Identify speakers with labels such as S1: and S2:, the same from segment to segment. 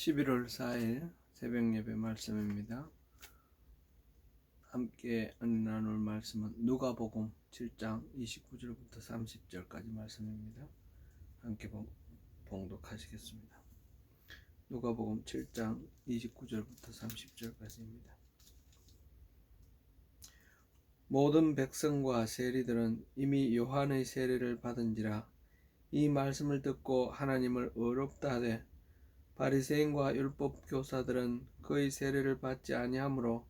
S1: 11월 4일 새벽 예배 말씀입니다. 함께 은혜 나눌 말씀은 누가복음 7장 29절부터 30절까지 말씀입니다. 함께 봉독하시겠습니다. 누가복음 7장 29절부터 30절까지입니다. 모든 백성과 세리들은 이미 요한의 세례를 받은지라 이 말씀을 듣고 하나님을 의롭다 하되 바리새인과 율법 교사들은 그의 세례를 받지 아니하므로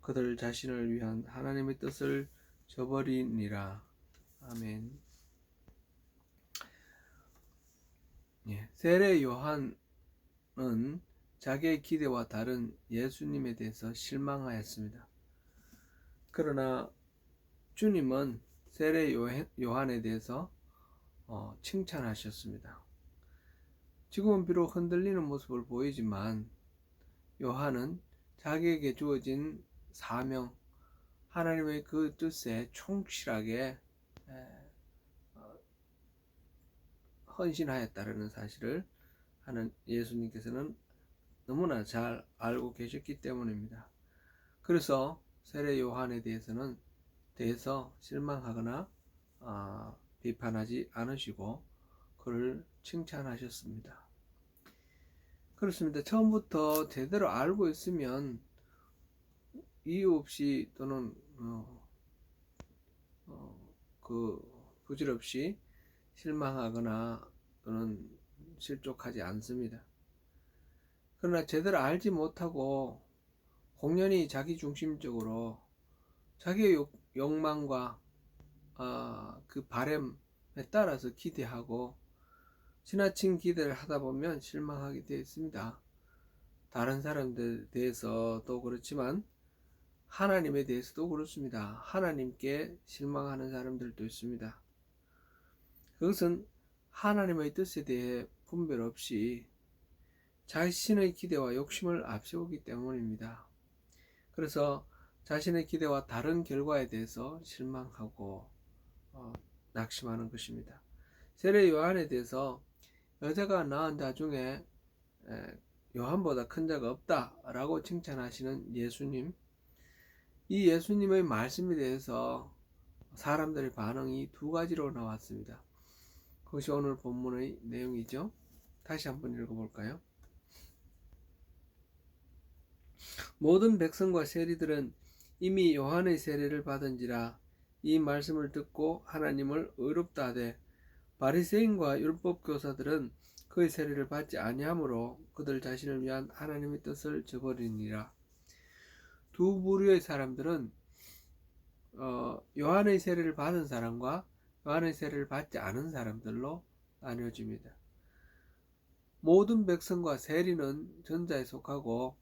S1: 그들 자신을 위한 하나님의 뜻을 저버리니라. 아멘. 세례 요한은 자기의 기대와 다른 예수님에 대해서 실망하였습니다. 그러나 주님은 세례 요한에 대해서 칭찬하셨습니다. 지금은 비록 흔들리는 모습을 보이지만 요한은 자기에게 주어진 사명, 하나님의 그 뜻에 충실하게 헌신하였다는 사실을 예수님께서는 너무나 잘 알고 계셨기 때문입니다. 그래서 세례 요한에 대해서 실망하거나 비판하지 않으시고 그를 칭찬하셨습니다. 그렇습니다. 처음부터 제대로 알고 있으면 이유 없이 또는 부질없이 실망하거나 또는 실족하지 않습니다. 그러나 제대로 알지 못하고 공연히 자기중심적으로 자기의 욕망과 그 바람에 따라서 기대하고 지나친 기대를 하다 보면 실망하게 되어 있습니다. 다른 사람들에 대해서도 그렇지만 하나님에 대해서도 그렇습니다. 하나님께 실망하는 사람들도 있습니다. 그것은 하나님의 뜻에 대해 분별 없이 자신의 기대와 욕심을 앞세우기 때문입니다. 그래서 자신의 기대와 다른 결과에 대해서 실망하고 낙심하는 것입니다. 세례 요한에 대해서 여자가 낳은 자 중에 요한보다 큰 자가 없다라고 칭찬하시는 예수님, 이 예수님의 말씀에 대해서 사람들의 반응이 두 가지로 나왔습니다. 그것이 오늘 본문의 내용이죠. 다시 한번 읽어볼까요? 모든 백성과 세리들은 이미 요한의 세례를 받은지라 이 말씀을 듣고 하나님을 의롭다 하되 바리새인과 율법 교사들은 그의 세례를 받지 아니하므로 그들 자신을 위한 하나님의 뜻을 저버리니라. 두 부류의 사람들은 요한의 세례를 받은 사람과 요한의 세례를 받지 않은 사람들로 나뉘어집니다. 모든 백성과 세리는 전자에 속하고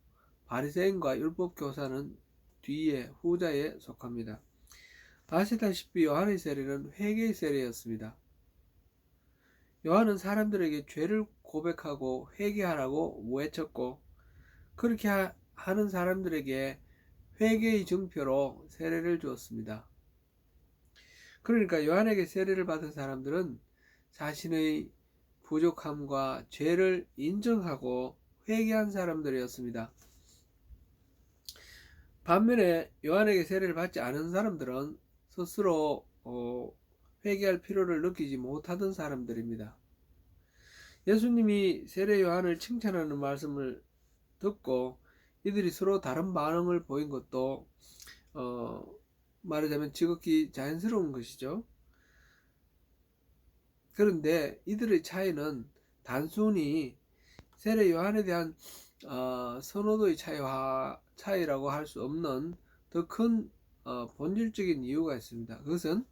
S1: 바리새인과 율법 교사는 후자에 속합니다. 아시다시피 요한의 세례는 회개의 세례였습니다. 요한은 사람들에게 죄를 고백하고 회개하라고 외쳤고 그렇게 하는 사람들에게 회개의 증표로 세례를 주었습니다. 그러니까 요한에게 세례를 받은 사람들은 자신의 부족함과 죄를 인정하고 회개한 사람들이었습니다. 반면에 요한에게 세례를 받지 않은 사람들은 스스로 회개할 필요를 느끼지 못하던 사람들입니다. 예수님이 세례 요한을 칭찬하는 말씀을 듣고 이들이 서로 다른 반응을 보인 것도 말하자면 지극히 자연스러운 것이죠. 그런데 이들의 차이는 단순히 세례 요한에 대한 선호도의 차이라고 할 수 없는 더 큰 본질적인 이유가 있습니다. 그것은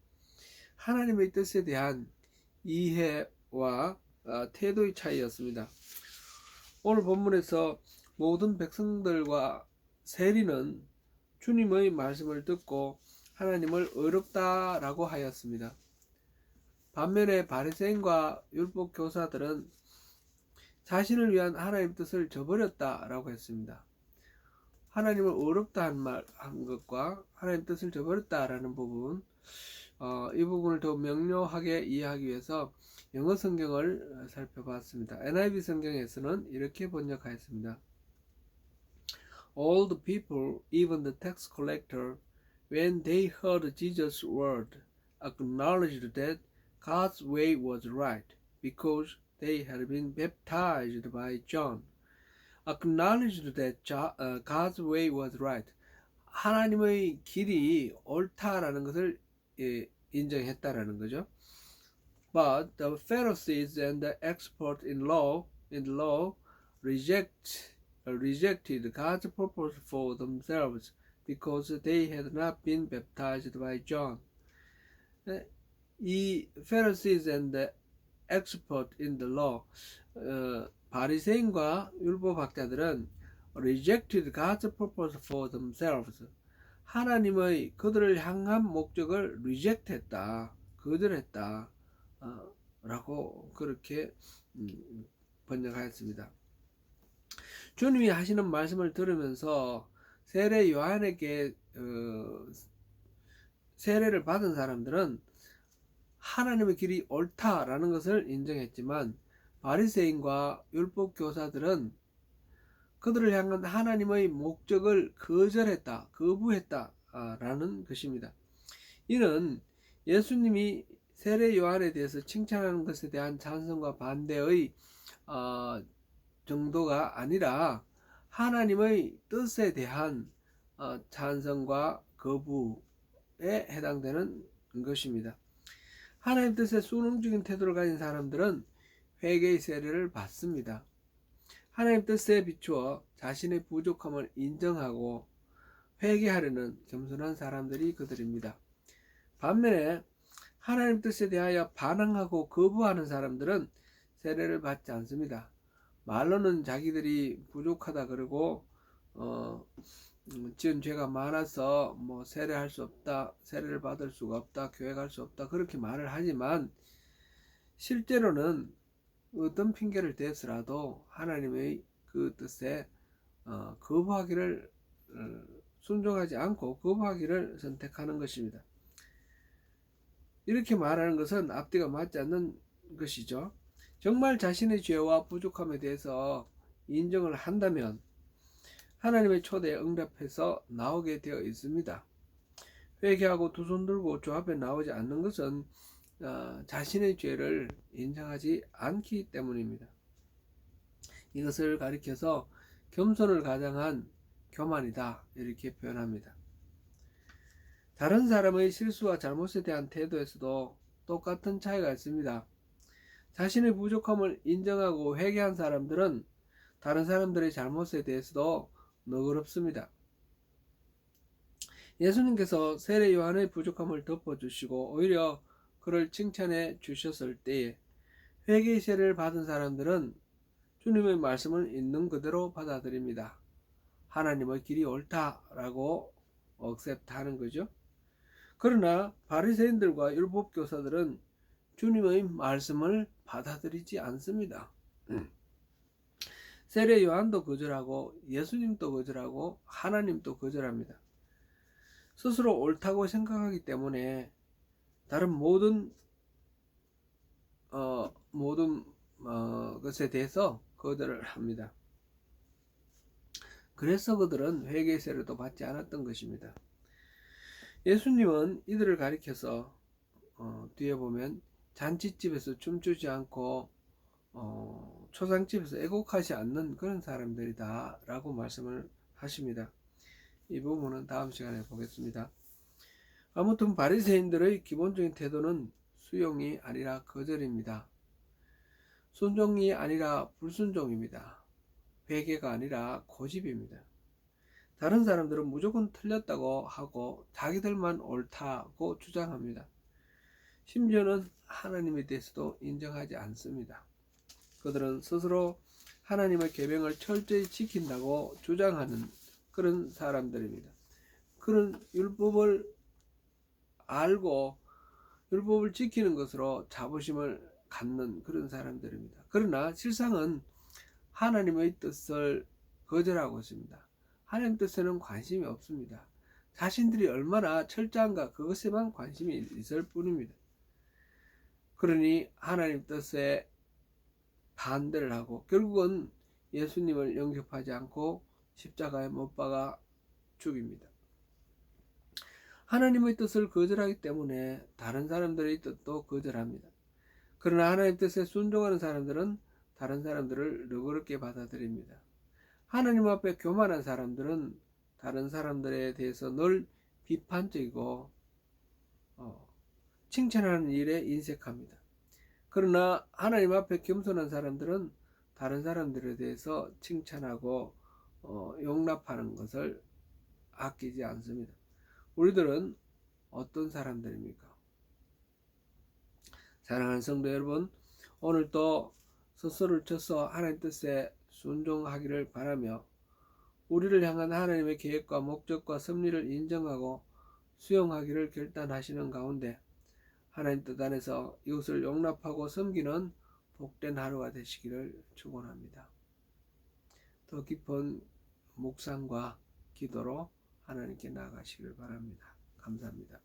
S1: 하나님의 뜻에 대한 이해와 태도의 차이였습니다. 오늘 본문에서 모든 백성들과 세리는 주님의 말씀을 듣고 하나님을 의롭다라고 하였습니다. 반면에 바리새인과 율법 교사들은 자신을 위한 하나님의 뜻을 저버렸다라고 했습니다. 하나님을 의롭다 한 것과 하나님의 뜻을 저버렸다라는 부분, 이 부분을 더 명료하게 이해하기 위해서 영어 성경을 살펴봤습니다. NIV 성경에서는 이렇게 번역하였습니다. All the people, even the tax collector, when they heard Jesus' word, acknowledged that God's way was right, because they had been baptized by John. Acknowledged that God's way was right. 하나님의 길이 옳다라는 것을 인정했다라는 거죠. But the Pharisees and the experts in law rejected God's purpose for themselves because they had not been baptized by John. 이 Pharisees and the expert in the law, 바리새인과 율법학자들은 rejected God's purpose for themselves. 하나님의 그들을 향한 목적을 reject했다, 거절했다, 라고 그렇게 번역하였습니다. 주님이 하시는 말씀을 들으면서 세례 요한에게 세례를 받은 사람들은 하나님의 길이 옳다라는 것을 인정했지만 바리새인과 율법 교사들은 그들을 향한 하나님의 목적을 거절했다, 거부했다 라는 것입니다. 이는 예수님이 세례 요한에 대해서 칭찬하는 것에 대한 찬성과 반대의 정도가 아니라 하나님의 뜻에 대한 찬성과 거부에 해당되는 것입니다. 하나님 뜻에 순응적인 태도를 가진 사람들은 회개의 세례를 받습니다. 하나님 뜻에 비추어 자신의 부족함을 인정하고 회개하려는 겸손한 사람들이 그들입니다. 반면에 하나님 뜻에 대하여 반항하고 거부하는 사람들은 세례를 받지 않습니다. 말로는 자기들이 부족하다 그러고 지은 죄가 많아서 뭐 세례할 수 없다, 세례를 받을 수가 없다, 교회 갈 수 없다 그렇게 말을 하지만 실제로는 어떤 핑계를 대서라도 하나님의 그 뜻에 거부하기를 순종하지 않고 거부하기를 선택하는 것입니다. 이렇게 말하는 것은 앞뒤가 맞지 않는 것이죠. 정말 자신의 죄와 부족함에 대해서 인정을 한다면 하나님의 초대에 응답해서 나오게 되어 있습니다. 회개하고 두 손 들고 주 앞에 나오지 않는 것은 자신의 죄를 인정하지 않기 때문입니다. 이것을 가리켜서 겸손을 가장한 교만이다 이렇게 표현합니다. 다른 사람의 실수와 잘못에 대한 태도에서도 똑같은 차이가 있습니다. 자신의 부족함을 인정하고 회개한 사람들은 다른 사람들의 잘못에 대해서도 너그럽습니다. 예수님께서 세례 요한의 부족함을 덮어주시고 오히려 그를 칭찬해 주셨을 때에 회개의 세례를 받은 사람들은 주님의 말씀을 있는 그대로 받아들입니다. 하나님의 길이 옳다라고 억셉트하는 거죠. 그러나 바리새인들과 율법교사들은 주님의 말씀을 받아들이지 않습니다. 세례 요한도 거절하고 예수님도 거절하고 하나님도 거절합니다. 스스로 옳다고 생각하기 때문에 다른 모든 것에 대해서 거절을 합니다. 그래서 그들은 회개의 세례도 받지 않았던 것입니다. 예수님은 이들을 가리켜서 뒤에 보면 잔치집에서 춤추지 않고 초상집에서 애곡하지 않는 그런 사람들이다 라고 말씀을 하십니다. 이 부분은 다음 시간에 보겠습니다. 아무튼 바리새인들의 기본적인 태도는 수용이 아니라 거절입니다. 순종이 아니라 불순종입니다. 회개가 아니라 고집입니다. 다른 사람들은 무조건 틀렸다고 하고 자기들만 옳다고 주장합니다. 심지어는 하나님에 대해서도 인정하지 않습니다. 그들은 스스로 하나님의 계명을 철저히 지킨다고 주장하는 그런 사람들입니다. 그런 율법을 알고 율법을 지키는 것으로 자부심을 갖는 그런 사람들입니다. 그러나 실상은 하나님의 뜻을 거절하고 있습니다. 하나님 뜻에는 관심이 없습니다. 자신들이 얼마나 철저한가 그것에만 관심이 있을 뿐입니다. 그러니 하나님 뜻에 반대를 하고 결국은 예수님을 영접하지 않고 십자가에 못 박아 죽입니다. 하나님의 뜻을 거절하기 때문에 다른 사람들의 뜻도 거절합니다. 그러나 하나님 뜻에 순종하는 사람들은 다른 사람들을 너그럽게 받아들입니다. 하나님 앞에 교만한 사람들은 다른 사람들에 대해서 늘 비판적이고 칭찬하는 일에 인색합니다. 그러나 하나님 앞에 겸손한 사람들은 다른 사람들에 대해서 칭찬하고 용납하는 것을 아끼지 않습니다. 우리들은 어떤 사람들입니까? 사랑하는 성도 여러분, 오늘도 스스로를 쳐서 하나님 뜻에 순종하기를 바라며 우리를 향한 하나님의 계획과 목적과 섭리를 인정하고 수용하기를 결단하시는 가운데 하나님 뜻 안에서 이웃을 용납하고 섬기는 복된 하루가 되시기를 축원합니다. 더 깊은 묵상과 기도로 하나님께 나아가시기를 바랍니다. 감사합니다.